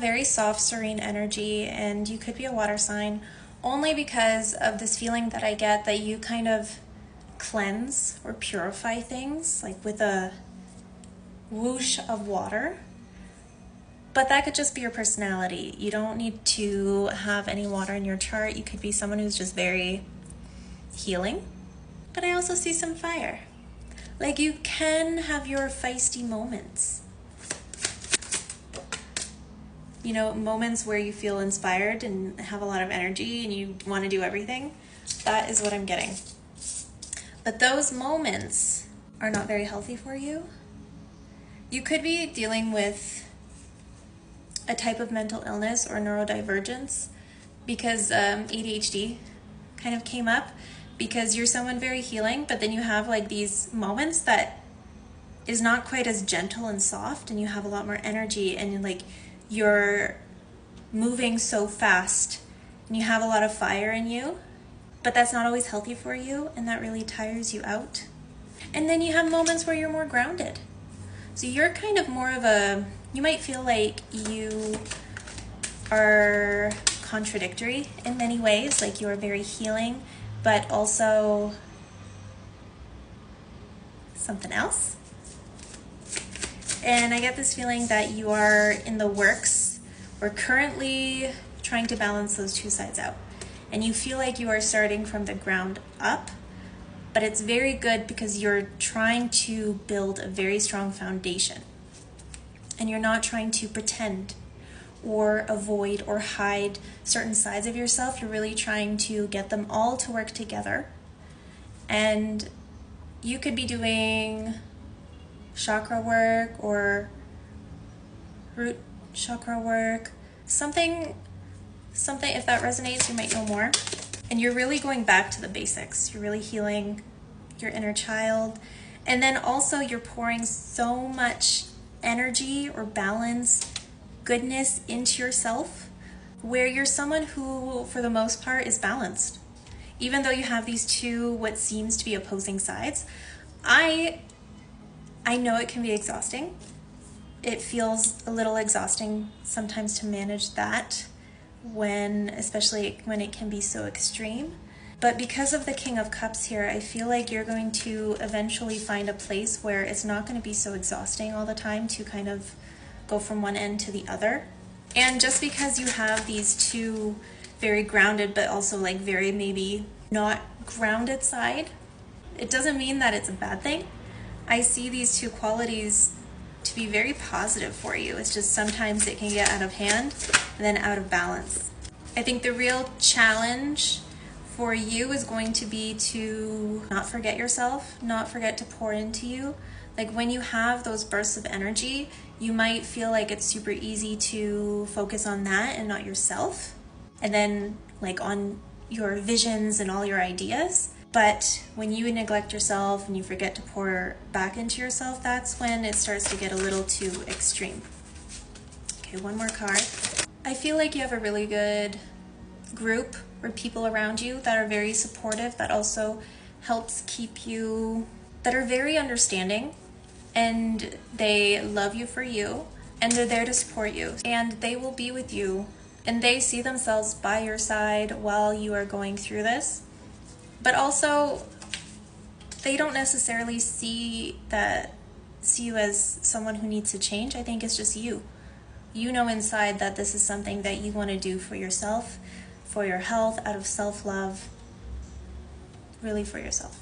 Very soft, serene energy, and you could be a water sign only because of this feeling that I get that you kind of cleanse or purify things, like with a whoosh of water. But that could just be your personality. You don't need to have any water in your chart. You could be someone who's just very healing. But I also see some fire. Like, you can have your feisty moments. You know, moments where you feel inspired and have a lot of energy and you want to do everything. That is what I'm getting. But those moments are not very healthy for you. You could be dealing with a type of mental illness or neurodivergence because ADHD kind of came up because you're someone very healing, but then you have like these moments that is not quite as gentle and soft, and you have a lot more energy, and like you're moving so fast and you have a lot of fire in you, but that's not always healthy for you, and that really tires you out. And then you have moments where you're more grounded. So you're kind of more of a, you might feel like you are contradictory in many ways, like you are very healing, but also something else. And I get this feeling that you are in the works or currently trying to balance those two sides out. And you feel like you are starting from the ground up, but it's very good because you're trying to build a very strong foundation. And you're not trying to pretend or avoid or hide certain sides of yourself. You're really trying to get them all to work together. And you could be doing chakra work or root chakra work, something if that resonates, you might know more. And you're really going back to the basics. You're really healing your inner child. And then also you're pouring so much energy or balance, goodness into yourself, where you're someone who, for the most part, is balanced. Even though you have these two, what seems to be opposing sides, I know it can be exhausting. It feels a little exhausting sometimes to manage that, especially when it can be so extreme. But because of the King of Cups here, I feel like you're going to eventually find a place where it's not going to be so exhausting all the time to kind of go from one end to the other. And just because you have these two very grounded but also like very maybe not grounded side, it doesn't mean that it's a bad thing. I see these two qualities to be very positive for you. It's just sometimes it can get out of hand and then out of balance. I think the real challenge for you is going to be to not forget yourself, not forget to pour into you. Like when you have those bursts of energy, you might feel like it's super easy to focus on that and not yourself. And then like on your visions and all your ideas. But when you neglect yourself and you forget to pour back into yourself, that's when it starts to get a little too extreme. Okay, one more card. I feel like you have a really good group or people around you that are very supportive, that also helps keep you, that are very understanding, and they love you for you, and they're there to support you, and they will be with you, and they see themselves by your side while you are going through this. But also, they don't necessarily see you as someone who needs to change. I think it's just you. You know inside that this is something that you want to do for yourself, for your health, out of self-love, really for yourself.